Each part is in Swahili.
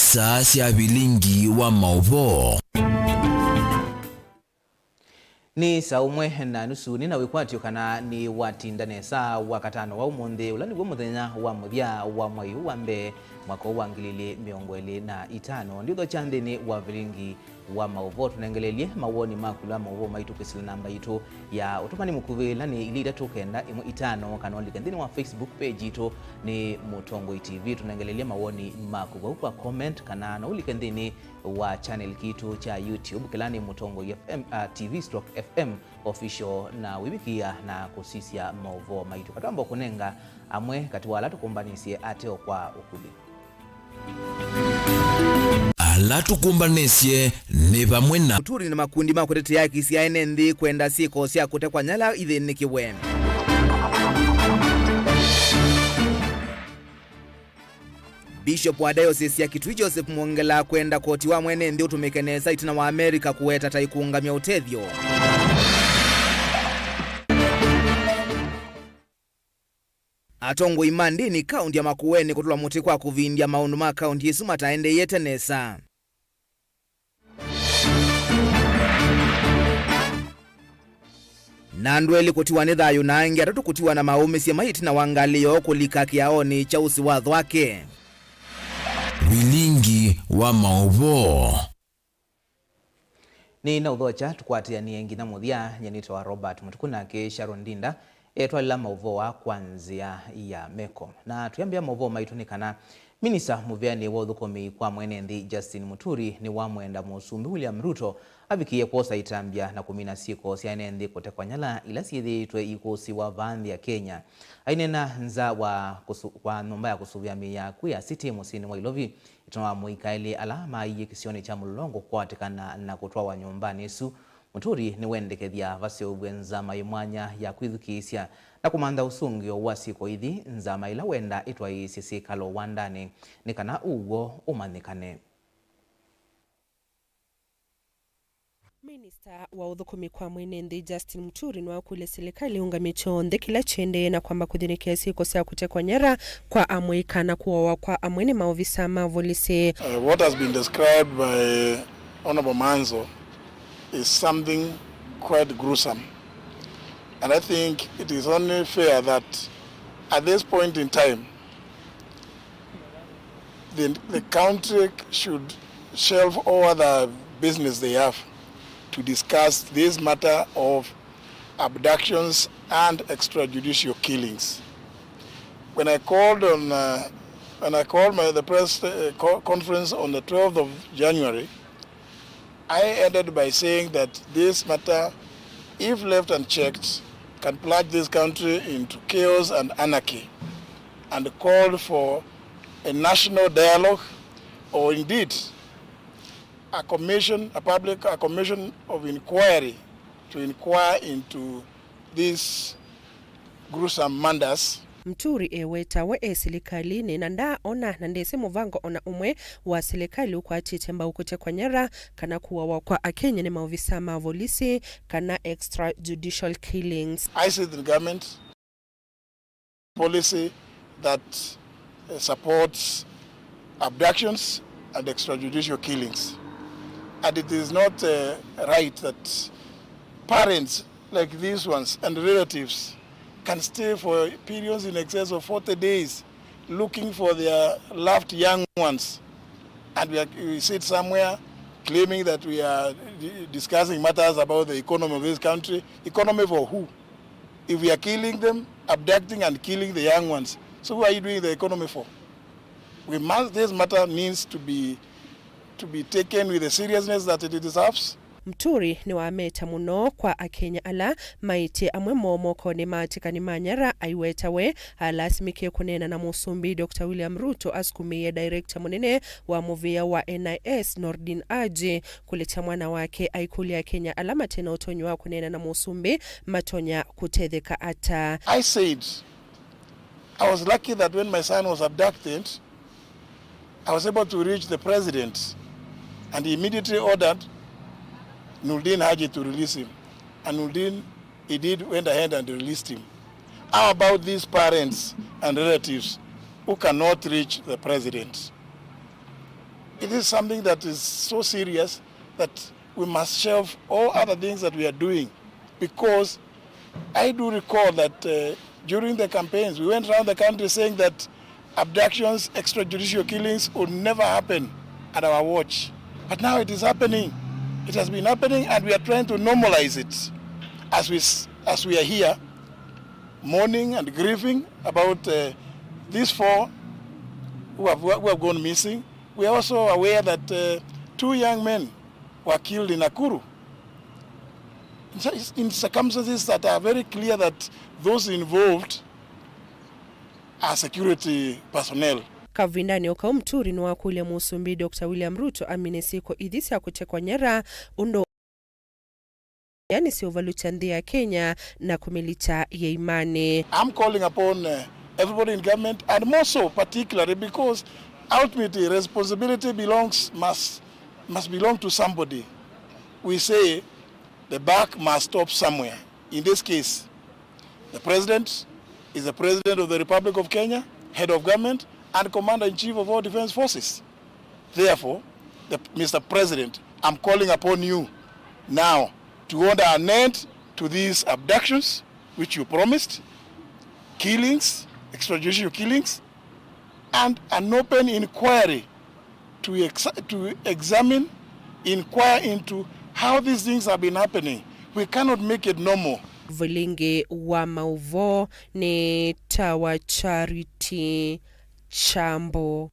saa cia bilingi wa mauvo ni saa umwe na nusu ni na wikwatio kana ni watindane saa wakatano wa umundi ulani gwa muthenya wa muthia wa mwai wa mbe mwaka wa 2025 nditho chandini wa bilingi wa mauvo tunengelelie mawoni makula mauvo maitu kwisila namba itu ya utumani mukuvila ni ilida tukenda imu itano kanoli kendini wa Facebook page itu ni Mutongo TV tunengelelie mawoni makuva kwa comment kana na uli kendini wa channel kitu cha YouTube kilani Mutongo FM TV/FM official na wibikia na kusisia mauvo maitu katambo kunenga amwe katiwala tukumbanisie ateo kwa ukuli ala tukumbanesie ni bamwe na Muturi na makundi makutete ya kisiaine ndi kwenda siko sia kutekwa nyala ithini kiwe Bishop wa Diocese ya Kitui Joseph Mwongela kwenda koti wa mwene ndi utumikenesa itina wa Amerika kuweta taikuungamia utethyo Atongo imandi ni kaunti ya Makueni kutula muti kwa kuvindia maundu ma kaunti yesu mataende yetenesa Nandweli kutiwa ni thayu na angi atatu kutiwa na maumisi ya maiti na wangalio kulika kiaoni cha usi wadho wake bilingi wa mauvo ni na udhocha tukwatia ni engi na muthia nyenito wa Robert Mutukuna ke Sharon Dinda twalila mauvo wa kwanzia ya meko na tuyambia mauvo maitu ni kana Minista muvyani wa uthukumi kwa mwenendi Justin Muturi ni wa mwenda musumbi William Ruto abikie kwosa itambia na kumina siko sianendi kutekwa nyala ila siithitwe ikusi wa vandhi ya Kenya ainena nza wa nomba ya kusuvia miya kuya city musini wa Ilovi itowa muikaili alama iye kisioni cha mulongo kwatikana na kutoa wa nyumbani Yesu Muturi ni wendekethia vasio ubwenza imwanya ya kwithukisya na kumanda usungio wa siko ithi nzama ila wenda itwa isisi kalo wandani ni kana ugo umanikane. Minista wa uthukumi kwa mwenendi Justin Muturi ni wakule serikali ungamicho ndekila chende na kwamba kudhinikia siko sea kutekwa nyara kwa amwika na kuwawa kwa amwene maovisa mavolisi. What has been described by Honorable Manzo is something quite gruesome. And I think it is only fair that at this point in time, the country should shelve all other business they have to discuss this matter of abductions and extrajudicial killings. When I called the press conference on the 12th of January, I ended by saying that this matter, if left unchecked, can plunge this country into chaos and anarchy, and called for a national dialogue, or indeed a commission of inquiry to inquire into these gruesome murders. Mturi eweta we serikali ni nanda ona nandese muvango ona umwe wa serikali ukwa chitemba ukutekwa nyara kana kuwawa kwa Akenya ni maovisa mavolisi kana extrajudicial killings. I see the government policy that supports abductions and extrajudicial killings, and it is not right that parents like these ones and relatives can stay for periods in excess of 40 days looking for their loved young ones. And we sit somewhere claiming that we are discussing matters about the economy of this country. Economy for who? If we are killing them, abducting and killing the young ones, so who are you doing the economy for? This matter needs to be taken with the seriousness that it deserves. Mturi ni wameta muno kwa Akenya ala maiti amwe momoko ni matika ni manyara aiweta we ala simike kunena na musumbi Dr. William Ruto askumie director munene wa movia wa NIS Nordin Aji kuleta mwana wake aikuli ya Kenya ala matena utonywa kunena na musumbi matonya kutetheka ata. I said I was lucky that when my son was abducted I was able to reach the president and he immediately ordered Nordin Haji to release him. And Nordin, went ahead and released him. How about these parents and relatives who cannot reach the president? it is something that is so serious that we must shelve all other things that we are doing, because I do recall that during the campaigns, we went around the country saying that abductions, extrajudicial killings would never happen at our watch. But now it is happening. It has been happening, and we are trying to normalize it as we are here mourning and grieving about these 4 who have gone missing. We are also aware that 2 young men were killed in Nakuru in circumstances that are very clear that those involved are security personnel. Kavindani oka umturi ni wakulia musumbi Dr. William Ruto amine siko idhisi ya kutekwa nyara undo yani si uvaluchandia Kenya na kumilita ya imani. I'm calling upon everybody in government, and more so particularly because ultimately responsibility must belong to somebody. We say the buck must stop somewhere. In this case, the president is the president of the Republic of Kenya, head of government, and commander-in-chief of all defense forces. Therefore, Mr. President, I'm calling upon you now to order an end to these abductions, which you promised, killings, extrajudicial killings, and an open inquiry to inquire into how these things have been happening. We cannot make it normal. Vilingi wa Mauvo ni Tawa Charity Chambo.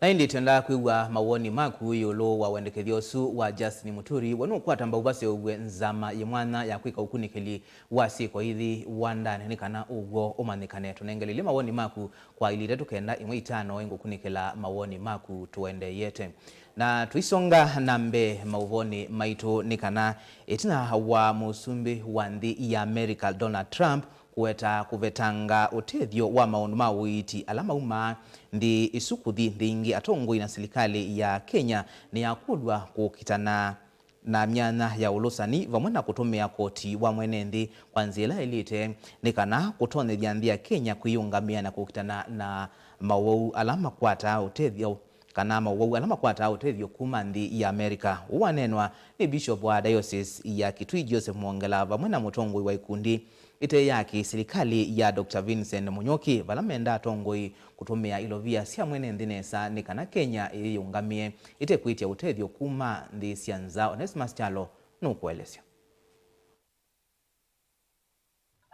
Na hindi tenda kuiwa mawoni maku yolo wa wendekethio su wa Justin Muturi wanu kwa tamba ubase uwe nzama yemwana ya kuika ukunikeli wasi kwa hithi wanda nenikana ugo umanikane tunengelele mawoni maku kwa ili kenda imwe 5 ingo kunikela mawoni maku tuende yete. Na tuisonga nambe mauvoni maitu nikana itina wa musumbi wandi ya America Donald Trump kuweta kuvetanga utethio wa maundu mawiti alama uma ndi isukuthi ndingi atongoi na serikali ya Kenya ni yakudwa kukitana na myanya ya ulusani vamwe na kutumia koti wa mwenendi kwanzila elite nikana kutonethia nthi ya Kenya kuyungamia na kukitana na mawau alama kwata utethio kana mawau alama kwata utethio kuma nthi ya America. Uwanenwa ni Bishop wa Diocese ya Kitui Joseph Mwongela vamwe na mutongoi wa ikundi ite yaki serikali ya Dr. Vincent Munyoki valamenda tongoi kutumia ilovia sia mwene ndinesa nikana Kenya iyungamie ite kuitia utethio kuma nthi sianza. Onesimus Chalo nukuelesya.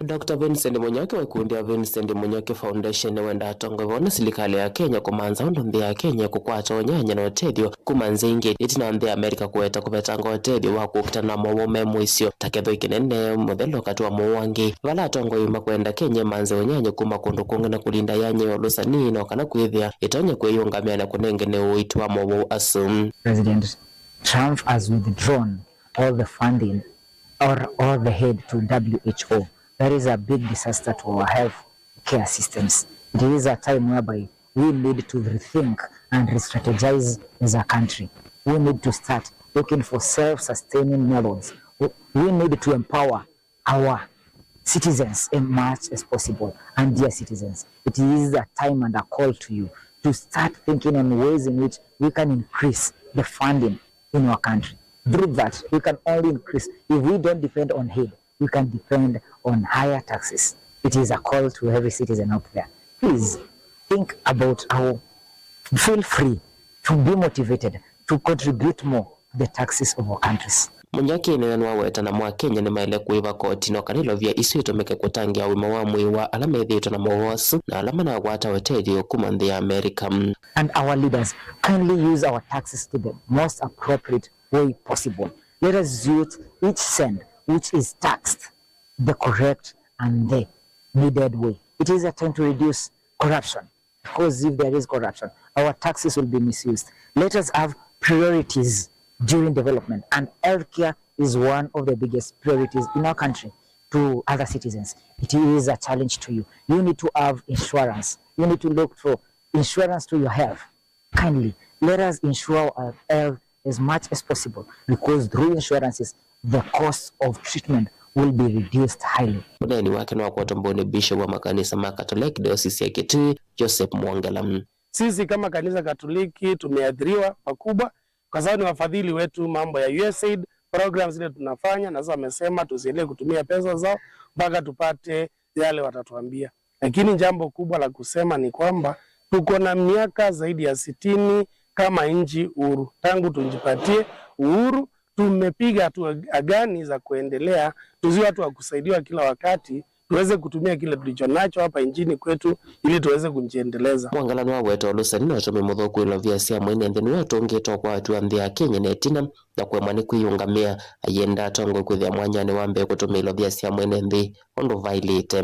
Dr. Vincent Munyoki wa kundi ya Vincent Munyoki Foundation wenda tongo vona serikali ya Kenya kumanza undo nthi ya Kenya kukwata onyanya na utethio kumanza ingi itina nthi ya America kuweta kuvetanga utethio wa kukitana mawome mwisio taketho ikinene muthelo kati wa muwangi vala tongo ima kwenda Kenya manza onyanya kuma kundu kungi na kulinda yanye olusani no kana kwithia itonye kwiyungamia na kunengene uitu wa mawu asum. President Trump has withdrawn all the funding or all the aid to WHO. That is a big disaster to our health care systems. It is a time whereby we need to rethink and re-strategize as a country. We need to start looking for self-sustaining methods. We need to empower our citizens as much as possible. And dear citizens, it is a time and a call to you to start thinking on ways in which we can increase the funding in our country. Through that, we can only increase. If we don't depend on aid, we can depend on higher taxes. It is a call to every citizen out there. Please think about how, feel free to be motivated to contribute more to the taxes of our countries. Munyoki ni nwa weta na mwa Kenya ni maile kuiva koti no kanilo vya isu itomeke kutangia wima wa mwiwa alama idhito na mawasu na alama na wata wetedi kuma nthi ya America. And our leaders kindly use our taxes to the most appropriate way possible. Let us use each cent which is taxed the correct and the needed way. It is a time to reduce corruption, because if there is corruption, our taxes will be misused. Let us have priorities during development, and healthcare is one of the biggest priorities in our country to other citizens. It is a challenge to you. You need to have insurance. You need to look for insurance to your health. Kindly, let us insure our health as much as possible, because through insurances, the cost of treatment will be reduced highly. Mudeni wake na wakuwa tomboni Bishop wa makanisa makatoliki Diocese ya Kitui Joseph Mwongela. Sisi kama kanisa Katoliki tumeathiriwa pakubwa kwa sababu ni wafadhili wetu mambo ya USAID programs zile tunafanya, na sasa wamesema tusiendelee kutumia pesa zao mpaka tupate yale watatuambia. Lakini jambo kubwa la kusema ni kwamba tuko na miaka zaidi ya 60 kama nchi uhuru. Tangu tujipatie uhuru tumepiga hatua gani za kuendelea, tusiwe watu wa kusaidiwa kila wakati, tuweze kutumia kile tulichonacho hapa nchini kwetu ili tuweze kujiendeleza. Mwangalano wa wetu Olusani na tumi muthuku ilo vya sia mwene nthini wetu ungetwa kwa watu anthi ya Kenya netina na kwemani kwiyungamia ayenda tongo kuthia mwanyani wambe kutumia ilo vya sia mwene nthi undu violate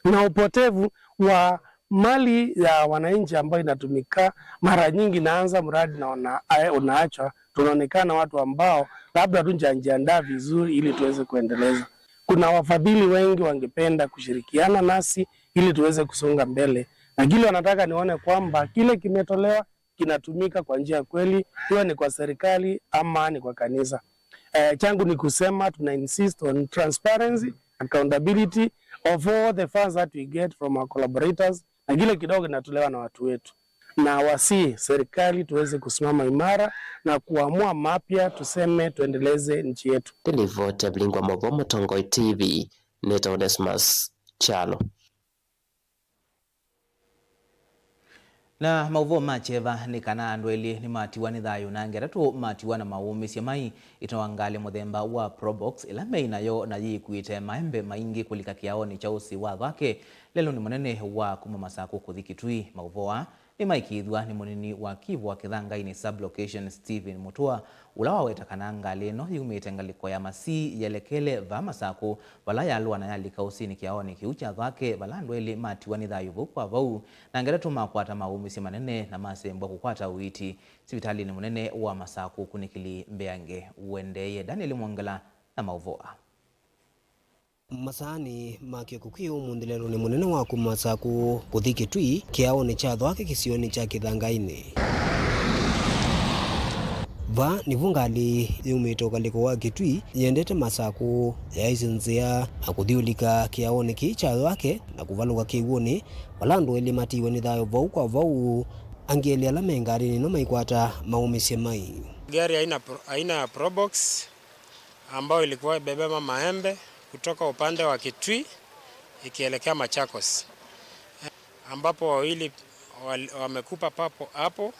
na upotevu wa mali ya wananchi ambayo inatumika mara nyingi naanza mradi na unaachwa. Tunaonekana watu ambao labda tunjajiandaa vizuri ili tuweze kuendeleza. Kuna wafadhili wengi wangependa kushirikiana nasi ili tuweze kusonga mbele, na kile wanataka nione kwamba kile kimetolewa kinatumika kwa njia kweli, iwe ni kwa serikali ama ni kwa kanisa. Changu ni kusema tuna insist on transparency, accountability of all the funds that we get from our collaborators, na kile kidogo kinatolewa na watu wetu, na wasi serikali tuweze kusimama imara na kuamua mapya, tuseme tuendeleze nchi yetu. Televote Blingwa Mogomo Tongoi TV Neta Onesmus Chalo. Na mauvo macheva ni kana andweli ni matiwa ni thayu na ngeratu matiwa na maumisya mai itawangali muthemba wa Probox ila meina yo na yikuite maembe maingi kulika kiaoni cha usi wa thake lelo ni munene wa kuma Masaku kuthikitui mauvoa ni maikithwa ni munini wa Kivu wa Kithangai-ini sublocation Stephen Mutua ulawa weta kana ngali no yumite ngaliko ya masi yelekele va Masaku wala yalwa na yalika usini kiaoni kiucha thake wala ndweli matiwa ni thayu kwa vau na ngeratu makwata maumisi manene na masembwa kukwata uiti sibitali ni munene wa Masaku kunikili mbeange uendeye Daniel Mwangala na mauvoa. Masani make kukiu mundilelo ni munene wa Masaku kuthikitui kiaoni cha thwake kisioni cha Kithangai-ini va ni vungali yumito kaliko wa kitui yendete Masaku yaisinzia akuthiulika kiaoni ki cha thwake na kuvaluka kiwoni wala ndweli matiwe ni thayo vau kwa vau angeli ala mengari no maikwata maumisye mai. Gari aina ya Probox ambayo ilikuwa ibebeba maembe kutoka upande wa Kitui ikielekea Machakos, ambapo wawili wamekupa papo hapo.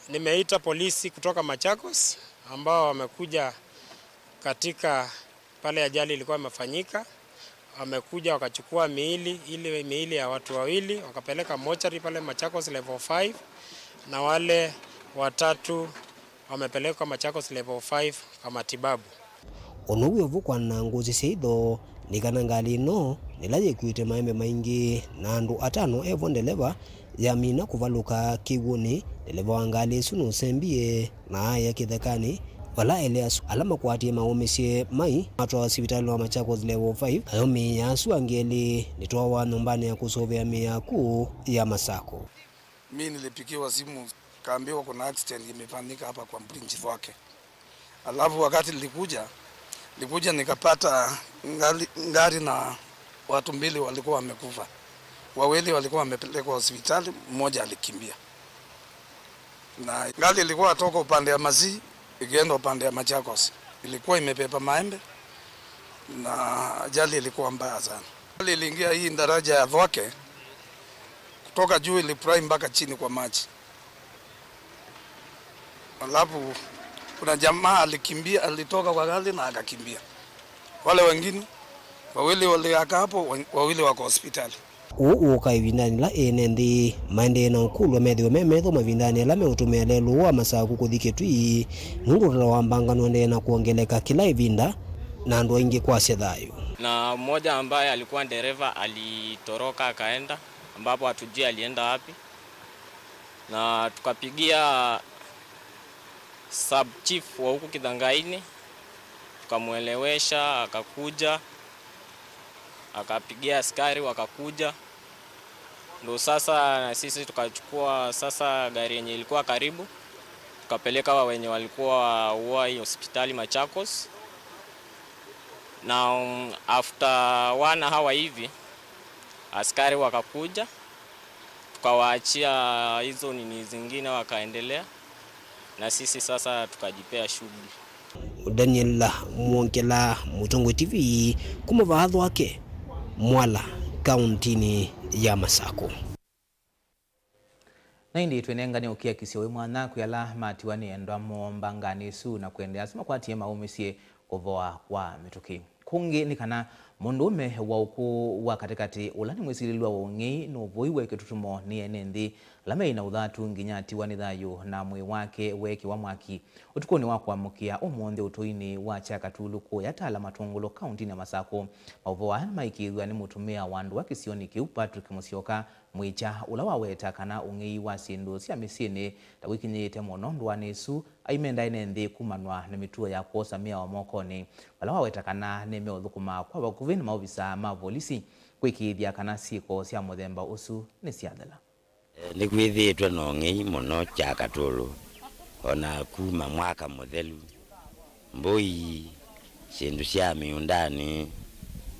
Nimeita polisi kutoka Machakos ambao wamekuja katika pale ajali ilikuwa imefanyika. Wamekuja wakachukua miili ya watu wawili wakapeleka mochari pale Machakos level 5, na wale watatu wamepelekwa Machakos level 5 kwa matibabu. Onuwe vukwa na ngozi seido nikana ngali no nilaje kuite maembe maingi na andu atano evo ndeleva ya mina kuvaluka kiwoni ndeleva ngali sunu sembie na aya kithekani wala Elias alama kwatie maumisye mai atwa hospitali wa Machakos level 5 ayomi yasu angeli nitoa nyumbani ya kusovea miaku ya Masaku. Mimi nilipigiwa simu kaambiwa kuna accident imefanyika hapa kwa Prince wake. Alafu wakati nilikuja nikapata ngari na watu mbili walikuwa wamekufa. Wawili walikuwa wamepelekwa hospitali, mmoja alikimbia. Na ngari ilikuwa atoka upande ya Masi ikienda upande ya Machakos. Ilikuwa imepepa maembe na ajali ilikuwa mbaya sana. Gari iliingia hii daraja ya Thwake kutoka juu iliprai mpaka chini kwa maji. Alafu kuna jamaa alikimbia, alitoka kwa gari na akakimbia. Wale wengine wawili waliaka hapo, wawili wako hospitali. Uka ivindani la enendi mande na ukulu medhiwa memetho mavindani la meutumia lelu wa Masaku kuthikitui nungurula wa mbangano ende na kuongeleka kila ivinda na ndo ingi kwa sethayo. Na mmoja ambaye alikuwa dereva alitoroka akaenda ambapo hatujui alienda wapi, na tukapigia sub chief wa huku Kithangai-ini tukamuelewesha, akakuja akapigia askari wakakuja, ndo sasa sisi tukachukua sasa gari yenye ilikuwa karibu tukapeleka wenye walikuwa Uai hospitali Machakos, na after 1 hour hivi askari wakakuja tukawaachia hizo nini zingine wakaendelea, na sisi sasa tukajipea shughuli. Daniel Mwongela, Mutongo TV, kumuvadho wake Mwala, kauntini ya Masako. Na hindi tuenengani ukia kisiwe mwana kuyala matiwani endwa mbangani su na kuendea sima kwa tiema umisie kuvoa kwa mituki. Kungi ni kana mundume wa uku wa katikati ulani mwesililwa wongi nuvuiwe kitutumo ni enendi lame ina udhatu nginyati wanidhayu na mwe wake weki wa mwaki utukoni wa kuamukia umuonde utoini wa Chakatulu kuyatala matungulo kaunti na Masako mauvoa maikidhwa ni mutumia wandu wa kisioni kiu Patrick Musyoka mwicha ulawa weta kana ungi wa sindu siya misini tawiki nyete monondo wa nesu aimenda enendi kumanwa na mituwa ya kuosa mia wa mokoni ulawa weta kana neme udhukuma kwa wakuvini maovisa mavolisi kwikithia kana siko siya muthemba usu ni siadhala. Ni kwithitwe nongi muno Chakatulu ona kuma mwaka muthelu mbui sindu cia miundani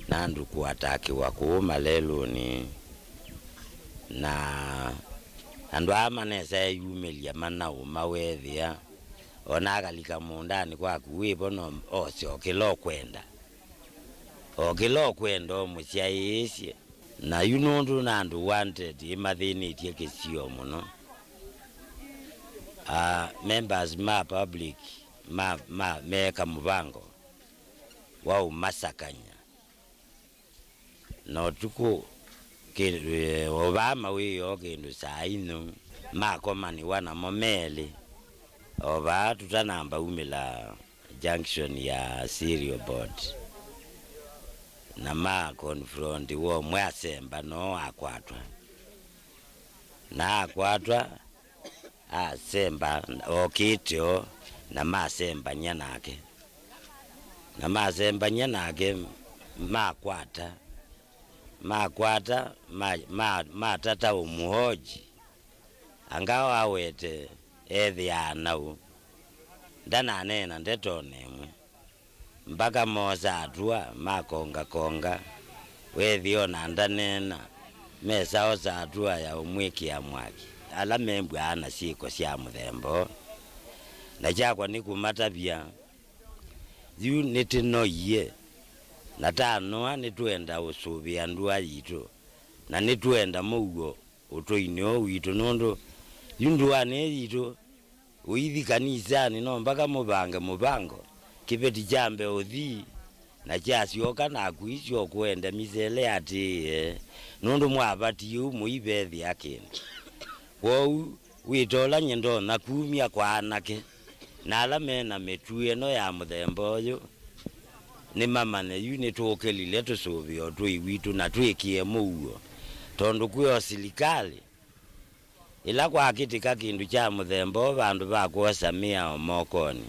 nandu kuatakiwa kuuma leluni na andu amanesa yumelia mana umawethia ona akalika mundani kwa kuwipo no ose okilo kwenda mucia isi na yunundu nandu wanted imathini tie kisio muno members ma public meka mubango wao masakanya no tuku Obama wiyo kindu sainu makomani wana momeli oba tutanamba umila junction ya Serial Board na ma confront wo mwasemba no akwatwa na akwatwa asemba okityo na masemba nyanake makwata matata umuhoji angawa awete ethi anau ndananena ndetonemwe mpaka moza atua makonga wethi ona ndanena mesa oza atua ya umwiki ya mwaki ala membwa ana siko sia muthembo na chakwa ni kumatabia yu nitinoye na tano nitwenda usubia ndua yitu na nitwenda mugo utoinyo witu nondo yundua ne yitu uithi kanisani no mpaka mubango kibeti jambe othi na chasioka na kuisio kwenda misele ati nondo mwabati yu muibethi yake wo witola nyendo na kumia kwa anake na alamena metuye no ya muthembo yo ni mama ne yuni tokelile tusubio twiwitu na twikie muo tondu kuyo silikali ila kwa kitika kindu cha muthembo bandu bakuosa mia omokoni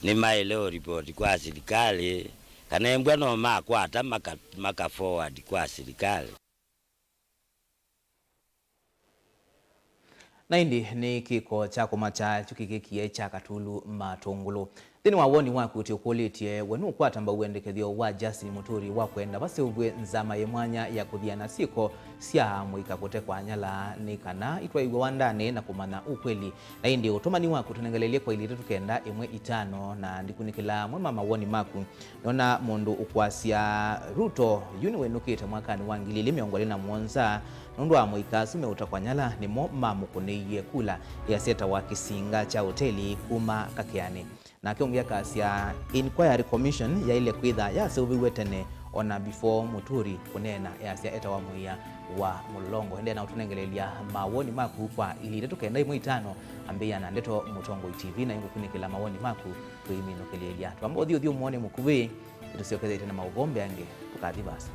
ni maileo report kwa silikali kana mbwa no makwata maka forward kwa silikali. Na hindi ni kiko chako macha chukikikie Chakatulu matungulu. Thini wawoni waku utiukulitie wenu kwa tamba uendekethio wa Justin Muturi wa kwenda basi ubwe nzama ye mwanya ya kuthiana siko sia muika kutekwa nyala ni kana itwa iwe wandani na kumana ukweli. Na hindi utomani waku tunengelelie kwa ili tukenda imwe itano na ndikunikila mwema mawoni maku nona mundu ukwasia Ruto yuni wenukite mwakani wangili miongole na mwonza nundu wa muika sume utakwanyala ni mo mamu kuneiye kula ya seta wa kisinga cha hoteli kuma kakiani na kiongea kasi ya inquiry commission ya ile kwitha ya seviwe tene ona before Muturi kunena ya sia eta wa muia wa mulongo hende na utunengelelia mawoni maku kwa ili tukenda imwe itano ambia na ndeto Mutongo TV na ingo kunikila mawoni maku tuimino kelelia tuambo dio muone mukuvi itusiokeze tena mauvombe ange tukadhi basi.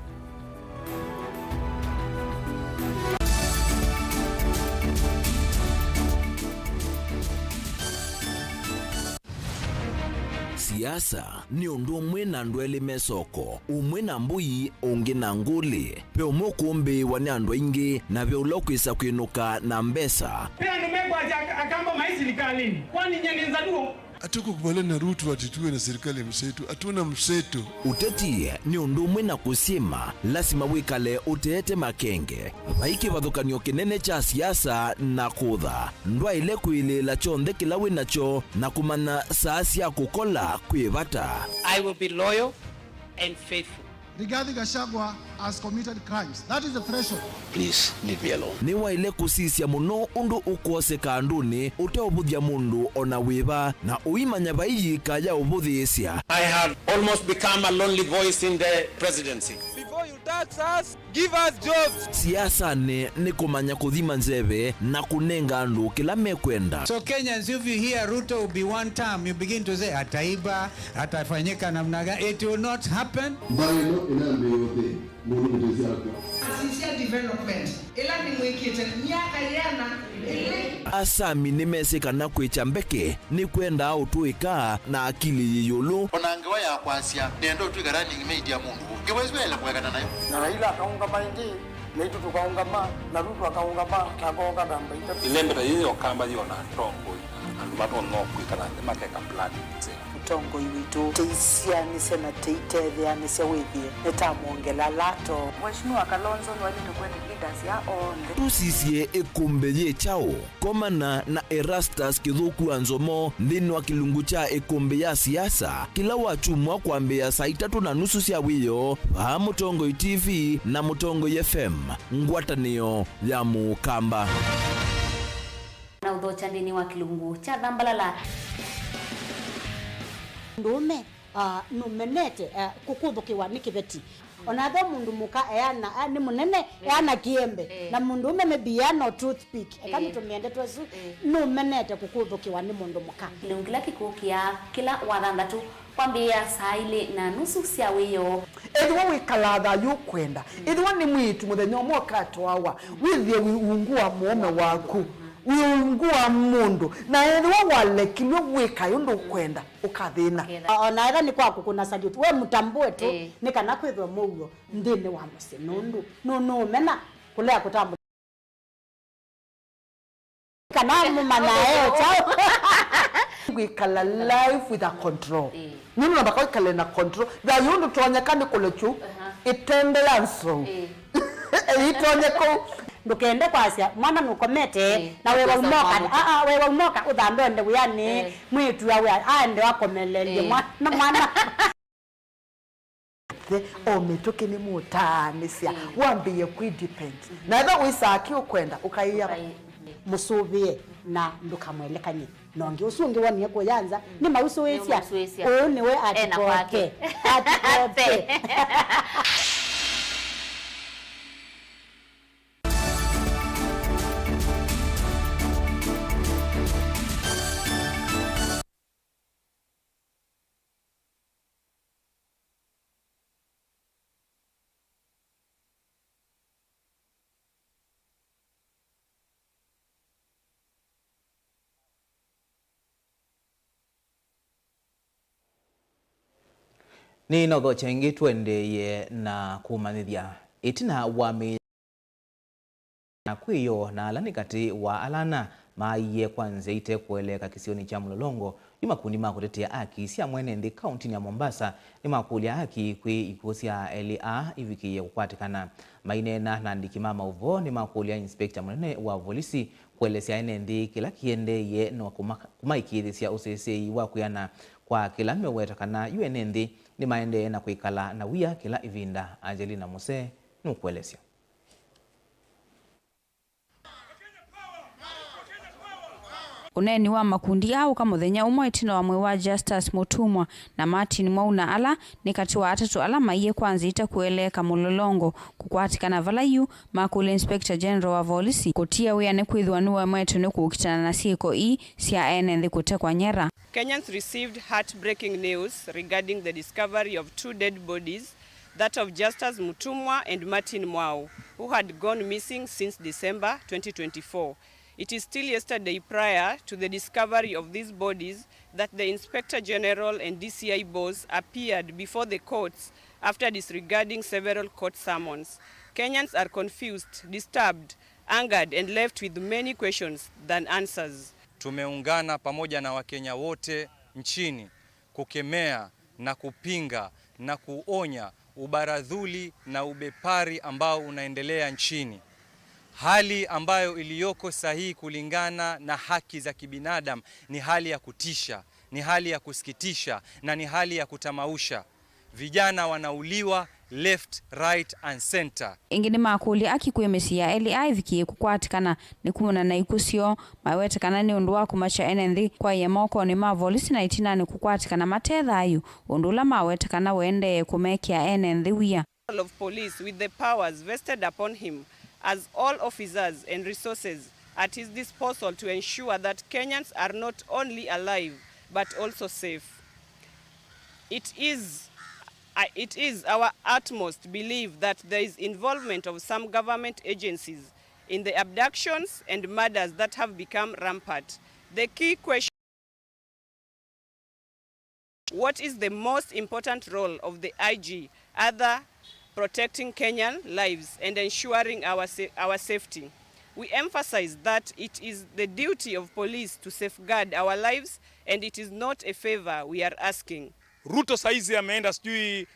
Siasa ni undu umwe na andu eli mesoko umwe na mbui ungi na nguli pe umukumbi wani andu ingi na vya ulokwisa kuinuka na mbesa pia numegwa akamba maisi likalini kwani nyengenza duo Hatukukubaliana na Ruto ati tuwe na serikali ya mseto. Hatuna mseto. Uteti ni undu umwe na kusima lazima wikale uteete makenge vaiki vathukanio kinene cha siasa na kutha ndwa ile kwilila chonthe kila winacho na kumana saa cia kukola kwivata. I will be loyal and faithful. Rigathi Gachagua has committed crimes. That is the threshold. Please leave me alone. Ni waile kusisia muno undu ukoseka nduni uteobuthia mundu ona wiva na uimanya vaiji kaya ubuthiisya. I have almost become a lonely voice in the presidency. Before you tax us, give us jobs. Siasa ni kumanya kuthima nzeve na kunenga andu kila mekwenda. So Kenyans, if you hear Ruto will be one term, you begin to say ataiba, atafanyika namna gani. It will not happen. Asami nimesekana kwicha mbeke ni kwenda utuika na akili yiyulu onangewa ya kwasia nendo twigara ni media mundu ngewezwela kwekana nayo na Raila akaunga maindi naitu tukaunga ma na Ruto akaunga ma na gonga damba ita ilembera yiyo kamba yona trongo andu mato no kwikana makeka plan tongo yitu teisia ni sena teitethia ni sewithie netamuongela lato Mheshimiwa Kalonzo ni wale tukwenda leaders ya onde tusisie ikumbe ye chao komana na Erastus Kithuku Anzomo ndini wa kilungu cha ikumbe ya siasa kila wachumwa kwambia saa 3:30 cia wiyo va Mutongo TV na Mutongo FM ngwatanio ya Mukamba na udhocha ndini wa kilungu cha Dhambalala ndume numenete kukuthukiwa ni kibeti onathe mundu muka eana ni munene eana kiembe na mundu ume mebiano toothpick kama tumiende twesu numenete kukuthukiwa ni mundu muka ngila kikukia kila wathandatu kwambia saa 2:30 cia wiyo ethwa wikalatha yukwenda ethwa ni mwitu muthenya mwakato wawa withie wiungua muome waku wiungua mundu na ethwa walekilwe wika yundu kwenda ukathina ona era ni kwaku kuna salute we mutambue tu ni kana kwithwa mugo ndini wa musinundu no mena kulea kutambu kana mumana eo chao wikala life with a control nini nabaka wikala na control da yundu tuonyekani kulechu itendelanso itonyeko ndukende kwasia mwana nukomete na wewe umoka wewe umoka uthambe nde yani mwitu yawe ande wakomelelie mwana ometoke ni mutanisia wambie kudepend na tha wisaki ukwenda ukaiya musuvie na ndukamwelekanye nongi usungi wani ko yanza ni mausuwesia niwe atipoke atipoke ni no chengi twendeye na kumanithia itina wami na kwiyo na alani kati wa alana maiye kwanze ite kueleka kisioni cha Mlolongo ni makundi ma kutetea haki cia mwene ndi kaunti ya Mombasa ni makulia haki kwi ikusia LA ivikiye kukwatikana mainena na ndikimama uvo ni makulia inspector munene wa polisi kuelesea enendi kila kiendeye no kumaikithisia usesei wa kuyana kwa kila mewetakana UNND ni maende na kuikala na wia kila ivinda. Angelina Muse nukuelesea. Uneni wa makundi au kama muthenya umwe itino wa mwe wa Justus Mutumwa na Martin Mwauna ala ni kati wa atatu ala maiye kwanza ita kueleka Mlolongo kukwatikana valayu makule Inspector General wa polisi kutia wia ne kwithwa nuwe mwetu ne kukitana na siko cia enenthi kutekwa nyera. Kenyans received heartbreaking news regarding the discovery of 2 dead bodies, that of Justus Mutumwa and Martin Mwau, who had gone missing since December 2024. It is still yesterday prior to the discovery of these bodies that the Inspector General and DCI boss appeared before the courts after disregarding several court summons. Kenyans are confused, disturbed, angered and left with many questions than answers. Tumeungana pamoja na Wakenya wote nchini kukemea na kupinga na kuonya ubaradhuli na ubepari ambao unaendelea nchini. Hali ambayo iliyoko sahihi kulingana na haki za kibinadamu ni hali ya kutisha, ni hali ya kusikitisha na ni hali ya kutamausha. Vijana wanauliwa left, right and center. Ingine makuli akikuyemesia LI vikie kukwatikana ni kumuna na ikusio mawetekana ni undu wa kumacha NND kwa yemoko ni mavolisi na itina ni kukwatikana matetha ayu undula mawetekana wende kumekia NND wia. Of police with the powers vested upon him as all officers and resources at his disposal to ensure that Kenyans are not only alive but also safe. It is our utmost belief that there is involvement of some government agencies in the abductions and murders that have become rampant. The key question: what is the most important role of the IG other protecting Kenyan lives and ensuring our safety? We emphasize that it is the duty of police to safeguard our lives and it is not a favor we are asking. Ruto saizi ameenda sijui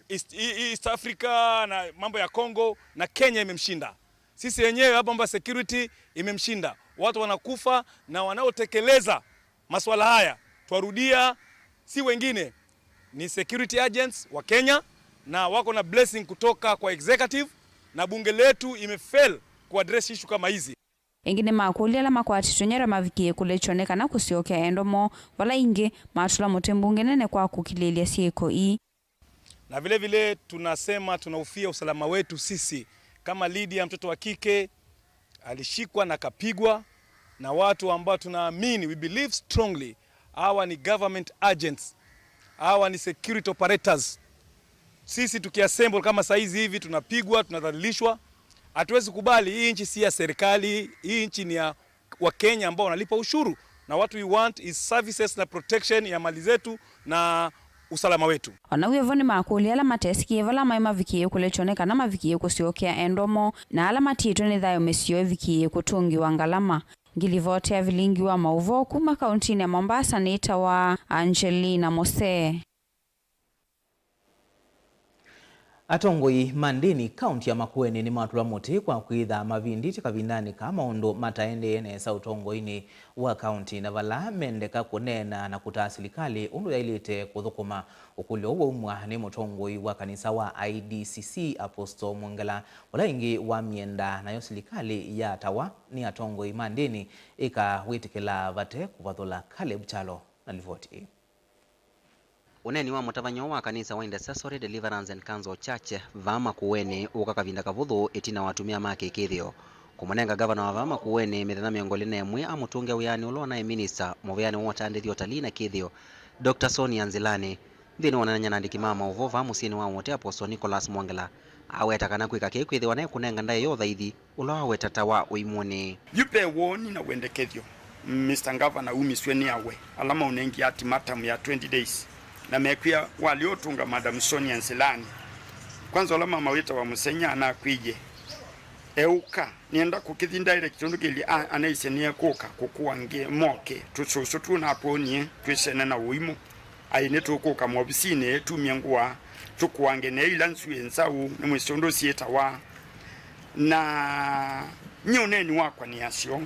East Africa na mambo ya Congo na Kenya imemshinda. Sisi wenyewe hapa mambo ya security imemshinda. Watu wanakufa na wanaotekeleza masuala haya tuarudia si wengine ni security agents wa Kenya na wako na blessing kutoka kwa executive na bunge letu imefail kuaddress issue kama hizi. Ingine makuli ala makwati tunyera mavikie kulechoneka na kusiokea endomo wala inge matula mutembunge nene kwa kukililia sieko hii. Na vile vile tunasema tunaufia usalama wetu sisi kama Lydia mtoto wa kike alishikwa na kapigwa na watu ambao tunaamini, we believe strongly hawa ni government agents, hawa ni security operators. Sisi tukiassemble kama saizi hivi tunapigwa, tunadhalilishwa. Hatuwezi kubali. Hii nchi si ya serikali, hii nchi ni ya Wakenya ambao wanalipa ushuru, na what we want is services na protection ya mali zetu na usalama wetu. Wanawevoni makuli ala matesiki evala maima vikie kulechoneka na mavikie kusiokea endomo na ala matito ni dhayo mesio vikie kutungi wangalama. Ngilivote ya vilingi wa mauvo kuma kauntini ya Mombasa ni itawa Angelina Mose. Atongoi mandini kaunti ya Makueni ni matula muti kwa kuidha mavindi chikavindani kama ondo mataende ene sa utongoini wa kaunti na vala mendeka kunena na kutaa serikali undu ya ilite kuthukuma ukulio wa umwa ni mutongoi wa kanisa wa IDCC Apostle Mwangala wala ingi wa mienda na yo serikali ya tawa ni atongoi mandini ika witikila vate kuvathula Caleb Chalo na livoti. Uneni wa mutavanyo wa kanisa wa Intercessory Deliverance and Council Church vama kuweni ukakavinda kavuthu itina watumia make ikithio kumunenga gavana wa vama kuweni mithana miongoli na emwe amutunge uyani ulo na minister muvyani wota ndithio talii na kithio Dr. Sonia Nzilani thini wananya na ndikimama uvova musini wa wote Apostle Nicholas Mwangala aweta kana kwika kikwithio na kunenga ndaye yo thaithi ulo aweta tawa uimuni yupe woni na wendekethio Mr. Governor umisweni awe alama unengi ati matam ya 20 days na mekwia waliotunga Madam Sonia Nzilani kwanza ola mama wita wa musenya na kwije euka nienda kukithi direct ndugili anaisenia kuka kukuange moke tususu tuna ponie twisene na uimu aine tukuka mobisine tumyangwa tukuange ne ilansu ensau ne mwisondo sieta wa na nyoneni wakwa ni asio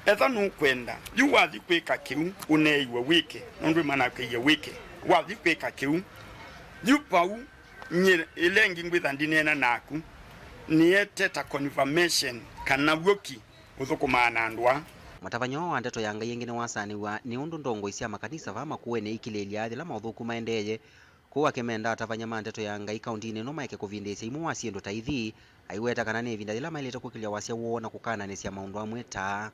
etha nukwenda yu wathi kwika kiu uneiwe wike nondu mana kwiye wike wathi kwika kiu yu pau nye ilengi ngwitha ndinena naku nieteta confirmation kana woki uthukumana ndwa matavanyo wa ndeto yanga yengine wasaniwa ni undu ndongo isia makanisa vama kuwene ikilelia athi lama uthukuma endeye kuwa kemenda atavanya mandeto yanga ikaundini no maike kuvindisya imu wasiendo taithi aiweta kana ne vinda lama ileta kukilia wasia wona kukana nesia maundu amwe ta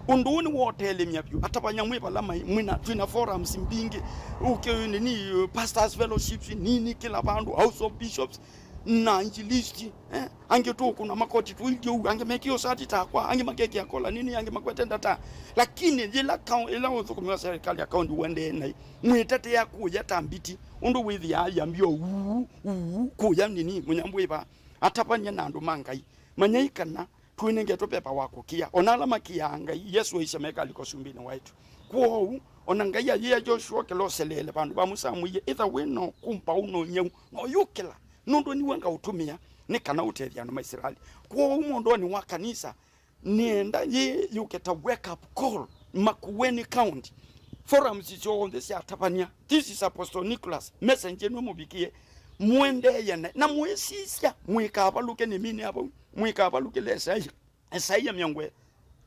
unduni wote elemya byo atavanya mwe balama mwina twina forums mbingi uke ni pastors fellowships nini kila bandu house of bishops na injilisti ange tu kuna makoti tuilio ange mekio sati takwa ange makeki ya kola nini ange makwetenda ta lakini jila ila uthukumwa serikali account wende na mwetete ya kuya tambiti undu withi ya yambio kuya nini munyambwe ba atapanya nandu mangai manyaikana kuine ngeto pepa wako kia onala makianga Yesu isemeka likosumbini waitu kuo onangaya ye Joshua kelo selele bandu bamusamuye either wino kumpa uno nyeu no yukela nundo ni wanga utumia ni kana utethia no Israeli kuo umondo ni wa kanisa nienda ye yuketa wake up call Makueni County forums icho on this atapania. This is Apostle Nicholas messenger no mubikie mwende yene na mwesisia mwikabaluke ni mini hapo mwikabaluke lesa Isaiah myongwe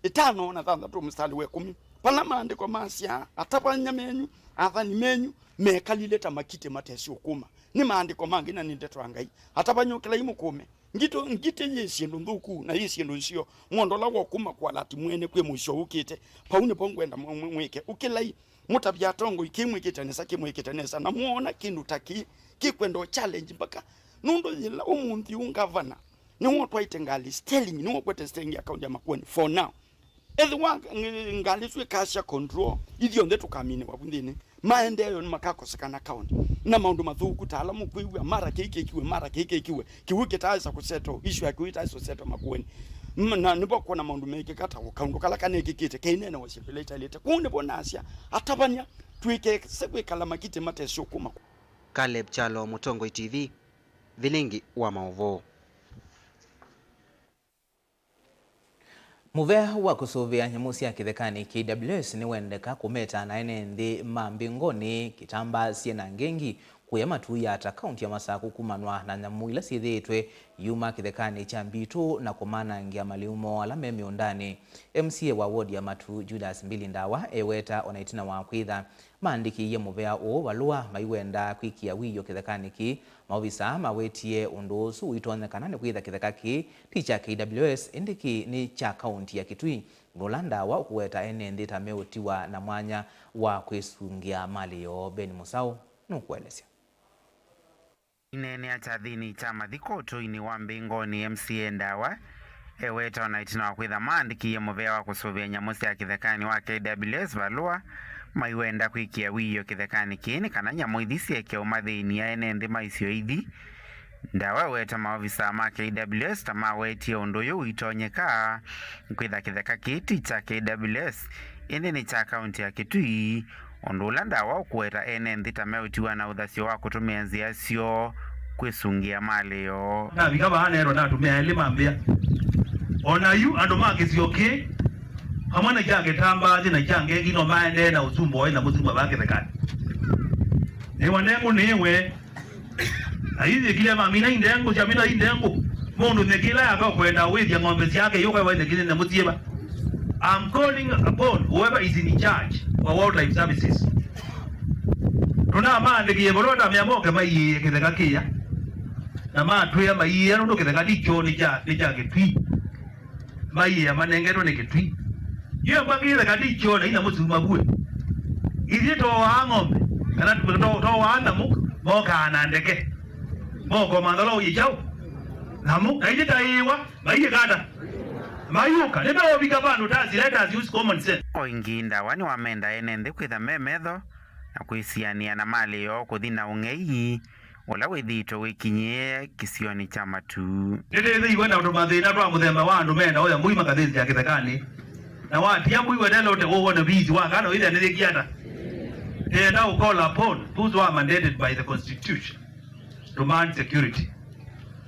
5 na 3 mstari wa 10 pana maandiko masia atapanya menyu athani menyu mekalileta makite matesi okuma ni maandiko mangi na nindeto angai atapanyukila imukume ngite yesiendo nduku na yesiendo nsio mondola wokuma kwa lati mwene kwe musho ukite paune pongwenda mweke ukilai mutabya tongo ikimwe kitanesa kimwe kitanesa na muona kindu taki kikwendo challenge mpaka nundo yila umuntu ungavana ni wotwa itengali stelling ni wokwete stelling account ya Makueni for now edwa ngaliswe kasha control idio ndetu kamine wabundine maendeleo ni makakosekana account na maundu mathuku taalamu kwiwe mara keke kiwe kiwike taisa kuseto issue yakuita iso seto Makueni na nipo kuona maundu meke kata ukaundu kala kana kikite kainene wasipeleta lete kunde bonasia atabanya twike sekwe kala makite matesho kuma. Caleb Chalo, Mutongo TV, Vilingi wa Maovo. Muvea wa kusuvia nyamusi ya kithekani KWS ni wendeka kumeta na ene ndi mambingoni kitamba siena ngengi kuya matu ya ata kaunti ya Masaku kumanwa na nyamu ila sithitwe yuma kithekani cha Mbitu na kumana ngia maliumo alame miundani. MCA wa ward ya matu Judas Mbilindawa eweta onaitina wa kwitha maandiki ya muvea o walua maiwenda kwikia wiyo kithekani ki maovisa mawetie undusu uitonekana ni kwitha kithekaki ticha KWS indiki ni cha kaunti ya Kitui Rolanda wa kuweta ene ndita meutiwa na mwanya wa kwisungia mali yo. Ben Musau nukuelezea. Inene atadhini chama thikoto ini wa mbingoni MCA Ndawa eweta onaitina wa kwitha maandiki ya muvea wa kusuvia nyamusi ya kithekani wa KWS valua maiwenda kwikia wiyo kithekani kini kana nyamu ithisi eke umathini ya ene nthi maisio ithi. Ndawa weta maofisa ma KWS tama wetie unduyu uitonyeka kwitha kitheka kiti cha KWS indi ni cha kaunti ya Kitui undula Ndawa ukuweta ene nthi tameutiwa na uthasio wa kutumia nzia sio kwisungia mali yo na vikaba hanero na tumia elima mbia ona yu ando makisio ki hamana jange tamba na jange gino maende na usumbo na muzima bake thekani ni wanengu niwe aizi kile mamina indengo jamina indengo mundu nekila yaka kwenda withia ng'ombe yake yoka wende kile na mutieba. I'm calling upon whoever is in charge of wildlife services tuna maandiki yebolota miamoke maiye kitheka kia na matwe maiye ndo kitheka dicho ni cha Kitui maiye manengero ni Kitui yo bagire kadicho na ina muzima bwe izito wa ng'ombe kana to wa ndamu moka anandeke moko mandalo yijao namu kaijita iwa maiye kada mayuka nebe obika bantu tazi let us use common sense. Oinginda wani wamenda ene nthi kwitha memedho na kwisiania na mali yo kuthina ung'ei wala withito wikinyie kisioni cha Matu. Ndede iwenda utumathina twa muthemba wa andu menda oya muima kathinzi ya kithekani na watia mwiwe delote wona bizi wakano ile nilikiata. They now call upon those who are mandated by the constitution to man security.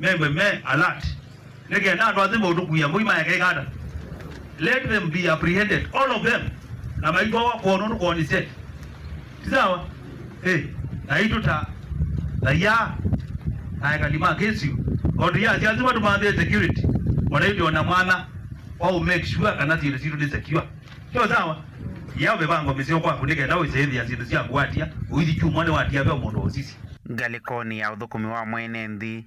Membe me alert. Nige na ndo azimo utukuya muima ya kekata. Let them be apprehended, all of them. Na maigo wa kuonono kwa niseti. Sawa? Na ituta na ya na kalima kesi. Kodu ya lazima tumande security. Wanaitwa na mwana au make sure kana zile zile ni secure. Sio sawa? Yao bebango misio kwa kunike nawe sehemu ya zile zia kuatia, uithi chumwane watia bya mondo osisi. Galikoni ya uthukumi wa mwene nthi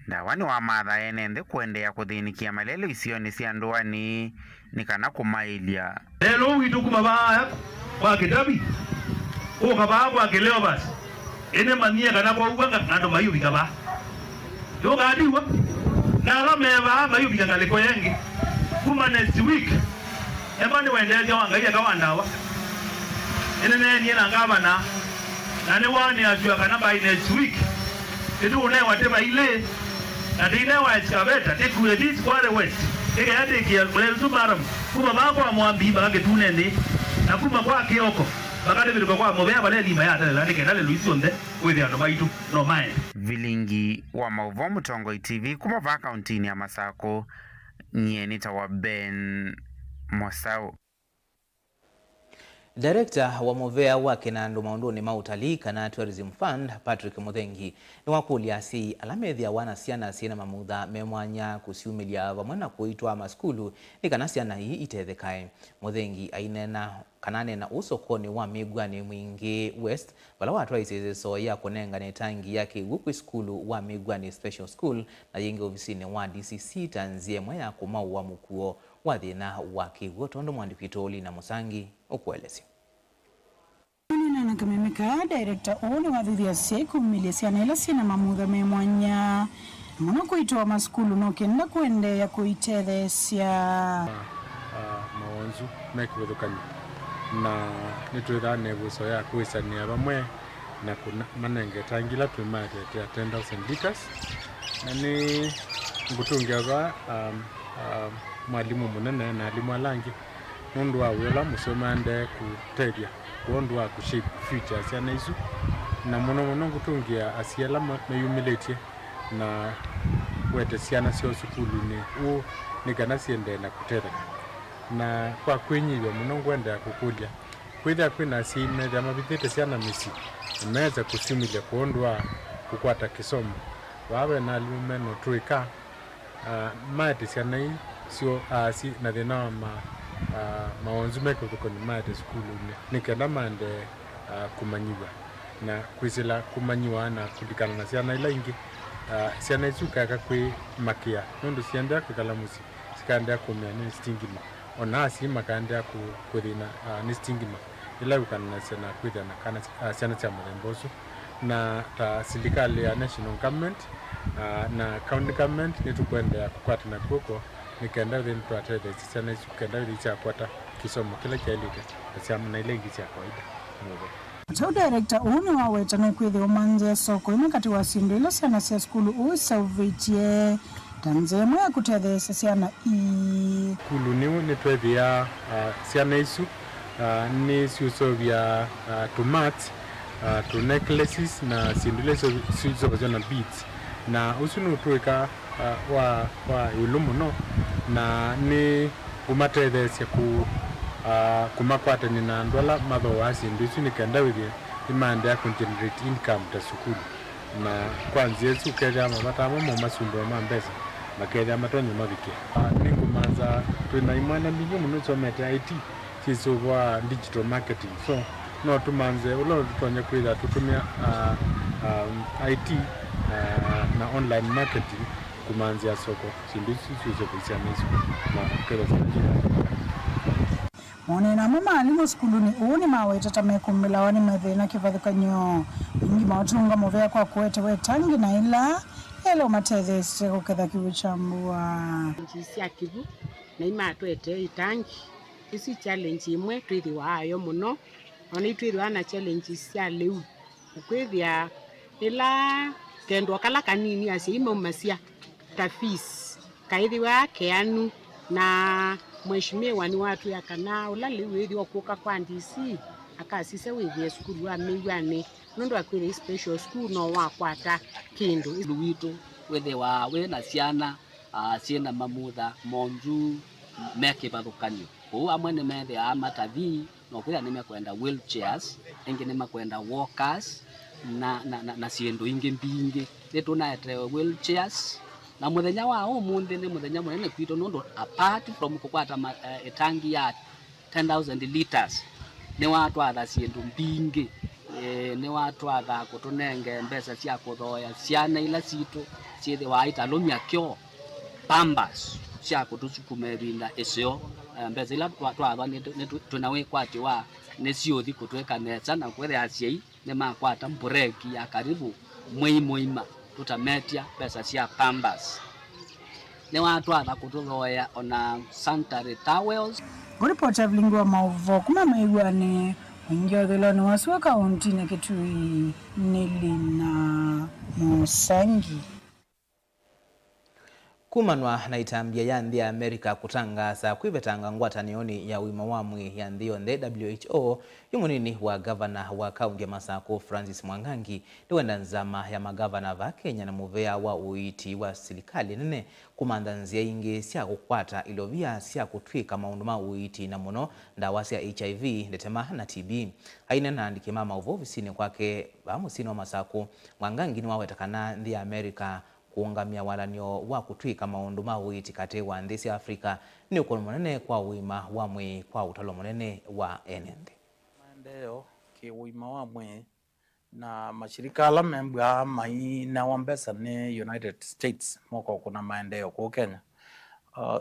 Ndawa ni wa matha ene nthi kuendea kuthinikia malelo isioni cia nduani ni kana kumailia. Lelo witukuma baya kwa kitabi. Ukaba kwa kileo basi. Ene mania kana kwa uwanga ndo mayu bikaba. Yoga adiwa. Na rameva mayu bikangaliko yengi. Kuma next week. Emani waendelea wangalia kwa Ndawa. Ene nene na ngabana. Na ni wani ajua kana by next week. Edu une wateba ile. Na dine wa excavator take with this Kwale West eke yate kia kulele subaram kuma bako amwambi bake tunende na kuma kwa kioko bakade biliko kwa mobea bale lima yata la ndike dale luisonde wewe ando baitu no mind Vilingi wa Mauvo Mutongo TV kuma va kauntini ya Masako nyenita wa Ben Mosau. Director wa Movea wa Kinandu maunduni mautalii kana Tourism Fund Patrick Muthengi ni wakulia si alamethia wana siana sina mamutha memwanya kusiumilia vamwana kuitwa maskulu ni kana siana hii itethekae. Muthengi ainena kanane na usokoni wa Migwani Mwingi West bala watu isizo ya kunenga ni tangi yake huku skulu wa Migwani Special School na yingi ofisini wa DCC tanzie mwaya kumau wa mukuo wa thina wa kigotondo mwandipitoli na Musangi ukuelezi. Na kamemeka director oni wa dhidhi siku milesiana ila sina mamutha memwanya mwana kuitoa maskulu no kenda kuende ya kuitethesia mawanzu mekibethukani na nitwitha nebuso ya kuisania bamwe na kuna manenge tangila twimate ya 10,000 liters na ni ngutungia ba mwalimu munene na alimu alangi nundu wa wela musomande kutedia kuondu wa kushape future siana isu na muno ngutungia asiela meyumilete na wete siana sio sukulu ni u nikana siende na kutera na kwa kwenyiwe muno ngwenda kukulia kwitha kwina sime ya mabithete siana misi imeza kusimile kuondu wa kukwata kisomo wawe na alimu no tuika maete siana hii sio si na thina mawanzu meko tukoni maete skulu ni kenda mande kumanyiwa na kwisila kumanyiwa na kulikana na siana ila ingi siana isu kaka kwe makia nundu sianda kukala musi sikanda kumia ni stingima ona si makanda kuthina ni stingima ila ukana na siana kwitha na kana siana cha mlembosu na ta serikali ya national government na county government nitukwenda kukwata na kuko nikenda then tuatete siana isu kenda licha kwata kisomo kila chailite siamu na ile ngicha kawaida ngogo. So director uni wa weta no kwithi omanje soko imakati wa sindilo sana sia skulu usavitie tanzema ya kutethesa siana kulu ni twethia siana isu ni siusovia tomats to necklaces na sindilo siusovia na beads na usunu tuika wa ilumu no na ni umatethesia kumakwata ni na ndola matho wasi ndisu ni kenda withie imande ya generate income ta sukulu na kwanza yesu keja mabata mamo masundo ma mbesa makeja matonyo mabike ningu manza twina imana mbingi muno somete IT sisubwa digital marketing so no tumanze ulo tutonye kwida tutumia IT na online marketing kumanzia soko sindusu suzo kusianesu na kero sana. Mone na mama alimu skulu ni uni maweta tamekumila wani methina kivathukanyo ingi mautunga Movea kwa kuwete wetangi na ila elo matethese kuketha kibuchambua njisi akibu na ima atwete itangi isi challenge imwe twithi waayo muno ona itwithi wana challenge cia leu ukwithia ila kendo kala kanini asima umasia tafis kaithi wa keanu na mheshimiwa ni watu ya kana ulali withi okuka kwa ndisi akasise withi skulu wa Migwani nundu akwire special school no wakwata kindu witu wethe wa we na ciana ciena mamutha monju meke bathukanio ko amwe ni methe amatathi no kwira ni mekwenda wheelchairs ingi ni makwenda walkers na ciendu ingi mbingi nitunaete wheelchairs na muthenya wa umuthi ni muthenya munene kwito nundu apart from kukwata tangi ya 10,000 liters ni watu atha ciendu mbingi ni watu atha kutunenge mbesa cia kuthoya ciana ila citu cithi wa italumia kyo pambas cia kutucukuma binda icio mbesa ila twatwa ni tunawe kwati wa ni ciothi kutweka nesa na kwere aciai ni makwata mbureki ya karibu mwima tutametia pesa cia pambas ni watu atha kututhoya ona sanitary towels. Kuripota Vilingi wa Mauvo kuma Migwani wingi wa dhiloni wasuwa kaunti na Kitui Nili na Musangi. kumanwa na itambia ya nthi ya Amerika kutangaza kwivetanga ngwatanioni ya uima wa mwi ya nthi yonthe WHO yumunini wa gavana wa kaunti ya Masako Francis Mwangangi ndiwenda nzama ya magavana va Kenya na muvea wa uiti wa serikali nene kumantha nzia ingi cia gukwata ilovia cia kutwika maundu ma uiti na muno ndawa cia HIV ndetema na TB aina na andike mama ofisini kwake va musini wa Masako. Mwangangi ni wawetakana nthi ya Amerika kuungamia walanio wa kutwika maundu ma uiti kati wa nthi cia Afrika ni ukono munene kwa uima wa mwi kwa utalo munene wa enende maendeleo ki uima wa mwi na mashirika ala membwa mai na wambesa ni United States moko kuna maendeleo ku Kenya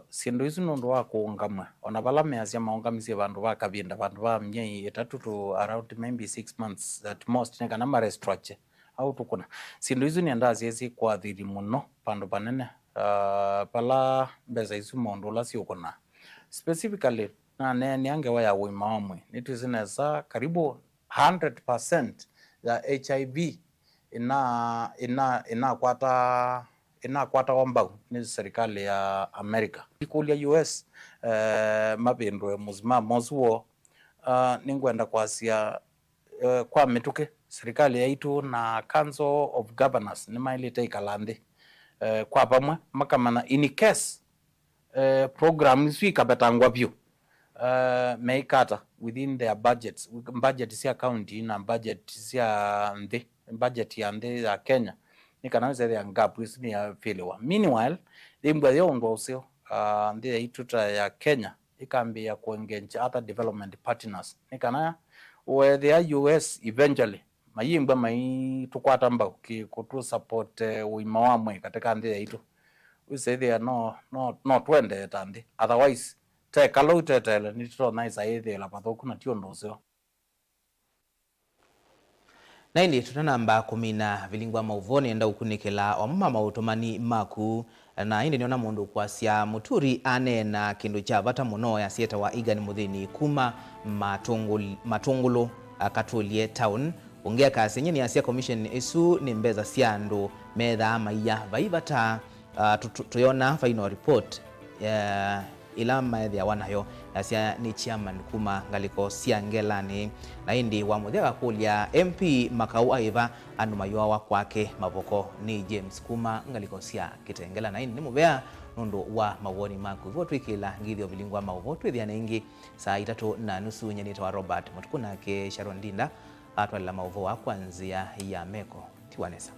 sindu isu nundu wa kuungamwa ona vala measia maungamisie vandu va kavinda vandu va mnyei 3 to around maybe 6 months at most ne kana restructure au tukuna sindu isu nienda ziezi kwa thiri muno pandu panene pala mbeza isu mundu la si ukuna specifically na niange wa ya uima wa mwi nituzineza karibu 100% ya HIV inakwata ombau ni serikali ya Amerika ikulia US mapindwe muzima mozuo ningwenda kwasia kwa mituke serikali yaitu na Council of Governors ni mailite ikalandi kwa pamwe makamana in case program isu ikabetangwa vyu meikata within their budgets cia county na budget cia nthi budget ya nthi ya Kenya ni kana weze ngap isu ni ya filiwa. Meanwhile limbwa yondo usio nthi yaitu ya Kenya ikambia kuengage other development partners ni kana where the US eventually mayimba mai tukwata mbao ki kutu support uima wa mwe katika nthi yaitu we say they are no twende tandi otherwise te kalute tele ni to nice aidhe la pathoku na tio ndosio na indi tutanamba kumina vilingwa mauvoni enda ukunikela omama mautomani maku na indi niona mundu kwasia muturi ane na kindu cha vata muno ya sieta wa Igani Muthini kuma matungulu Katulie town ongea kasi nyini ya commission isu ni mbeza siandu medha maiya vaivata tuyona final report ila maedhi ya wanayo yasia ni chairman kuma ngaliko siangelani na indi wa muthega kulia MP makau aiva anu mayoa wa kwake mavoko ni James kuma ngaliko sia kitengela na indi ni muvea nundu wa mawoni maku hivyo twikila ngithio vilingwa mauvo twithia ingi saa 3:30 nyenita wa Robert Mutukuna ke Sharon Ndinda atwalila mauvo wa kwanzia ya Meko Tiwanesa.